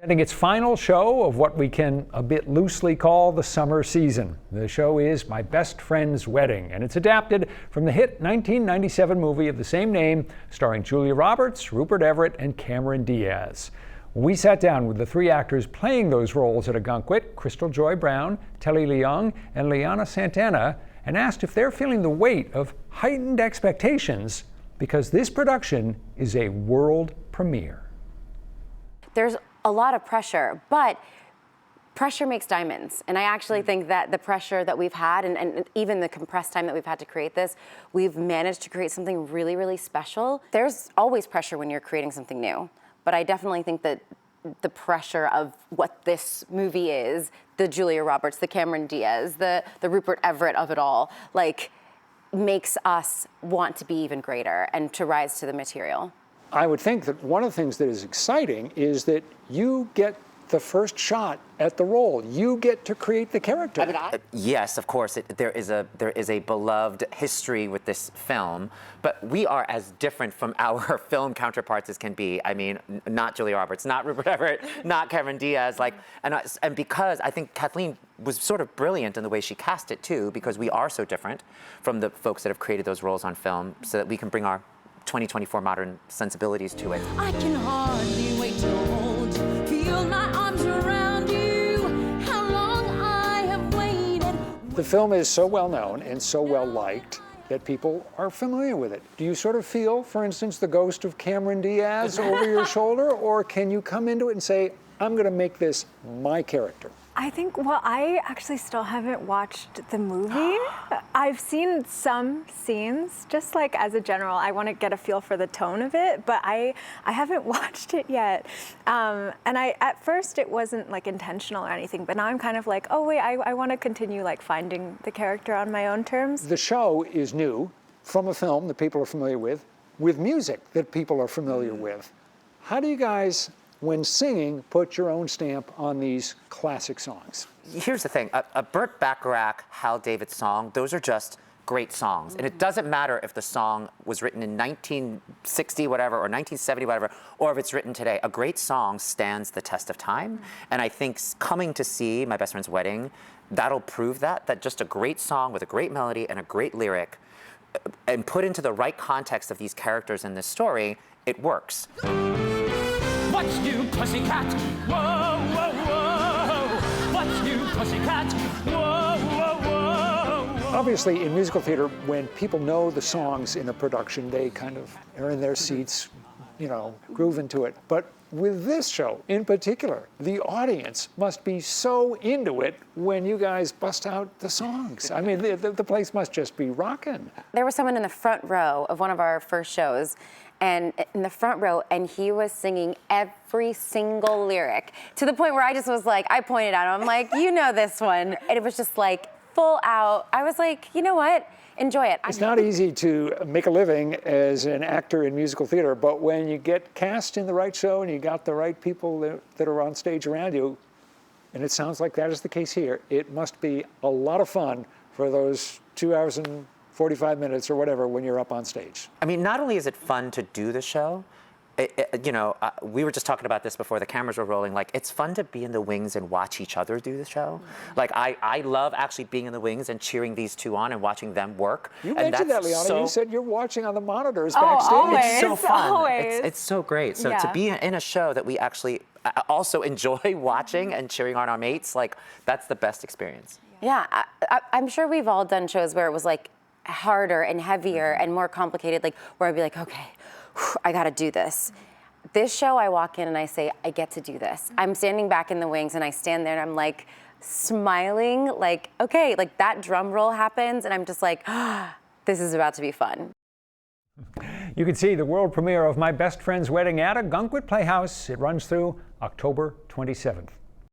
Presenting its final show of what we can a bit loosely call the summer season. The show is My Best Friend's Wedding, and it's adapted from the hit 1997 movie of the same name, starring Julia Roberts, Rupert Everett, and Cameron Diaz. We sat down with the three actors playing those roles at Ogunquit, Crystal Joy Brown, Telly Leung, and Liana Santana, and asked if they're feeling the weight of heightened expectations because this production is a world premiere. There's a lot of pressure, but pressure makes diamonds. And I actually think that the pressure that we've had and even the compressed time that we've had to create this, we've managed to create something really, really special. There's always pressure when you're creating something new, but I definitely think that the pressure of what this movie is, the Julia Roberts, the Cameron Diaz, the Rupert Everett of it all, like, makes us want to be even greater and to rise to the material. I would think that one of the things that is exciting is that you get the first shot at the role. You get to create the character. Yes, of course, there is a beloved history with this film, but we are as different from our film counterparts as can be. I mean, not Julia Roberts, not Rupert Everett, not Cameron Diaz, and because I think Kathleen was sort of brilliant in the way she cast it too, because we are so different from the folks that have created those roles on film, so that we can bring our 2024 modern sensibilities to it. I can hardly wait to hold you, feel my arms around you, how long I have waited. The film is so well known and so well liked that people are familiar with it. Do you sort of feel, for instance, the ghost of Cameron Diaz over your shoulder, or can you come into it and say, I'm going to make this my character? I think, well, I actually still haven't watched the movie. I've seen some scenes, just like as a general, I want to get a feel for the tone of it, but I haven't watched it yet. And at first it wasn't like intentional or anything, but now I'm kind of like, oh wait, I want to continue like finding the character on my own terms. The show is new from a film that people are familiar with music that people are familiar with. How do you guys, when singing, put your own stamp on these classic songs? Here's the thing, a Burt Bacharach, Hal David song, those are just great songs. And it doesn't matter if the song was written in 1960 whatever, or 1970 whatever, or if it's written today. A great song stands the test of time. And I think coming to see My Best Friend's Wedding, that'll prove that just a great song with a great melody and a great lyric, and put into the right context of these characters in this story, it works. What's new, pussycat? Whoa, whoa, whoa. What's new, pussycat? Whoa, whoa, whoa. Obviously, in musical theater, when people know the songs in a production, they kind of are in their seats, you know, groove into it. But with this show in particular, the audience must be so into it when you guys bust out the songs. I mean, the place must just be rocking. There was someone in the front row of one of our first shows, and in the front row, and he was singing every single lyric to the point where I just was like, I pointed at him, I'm like, you know this one. And it was just like full out. I was like, you know what? Enjoy it. It's not easy to make a living as an actor in musical theater, but when you get cast in the right show and you got the right people that are on stage around you, and it sounds like that is the case here, it must be a lot of fun for those 2 hours and 45 minutes or whatever when you're up on stage. I mean, not only is it fun to do the show, you know, we were just talking about this before the cameras were rolling, like, it's fun to be in the wings and watch each other do the show. Like, I love actually being in the wings and cheering these two on and watching them work. You and mentioned that, Liana. So, You said you're watching on the monitors Oh, backstage. always. it's so fun. Always. It's so great. So Yeah. to be in a show that we actually also enjoy watching and cheering on our mates, like, that's the best experience. Yeah, I'm sure we've all done shows where it was like harder and heavier and more complicated, like where I'd be like, okay, I gotta do this. This show, I walk in and I say, I get to do this. I'm standing back in the wings and I stand there and I'm like smiling, like, okay, like that drum roll happens and I'm just like, this is about to be fun. You can see the world premiere of My Best Friend's Wedding at Ogunquit Playhouse. It runs through October 27th.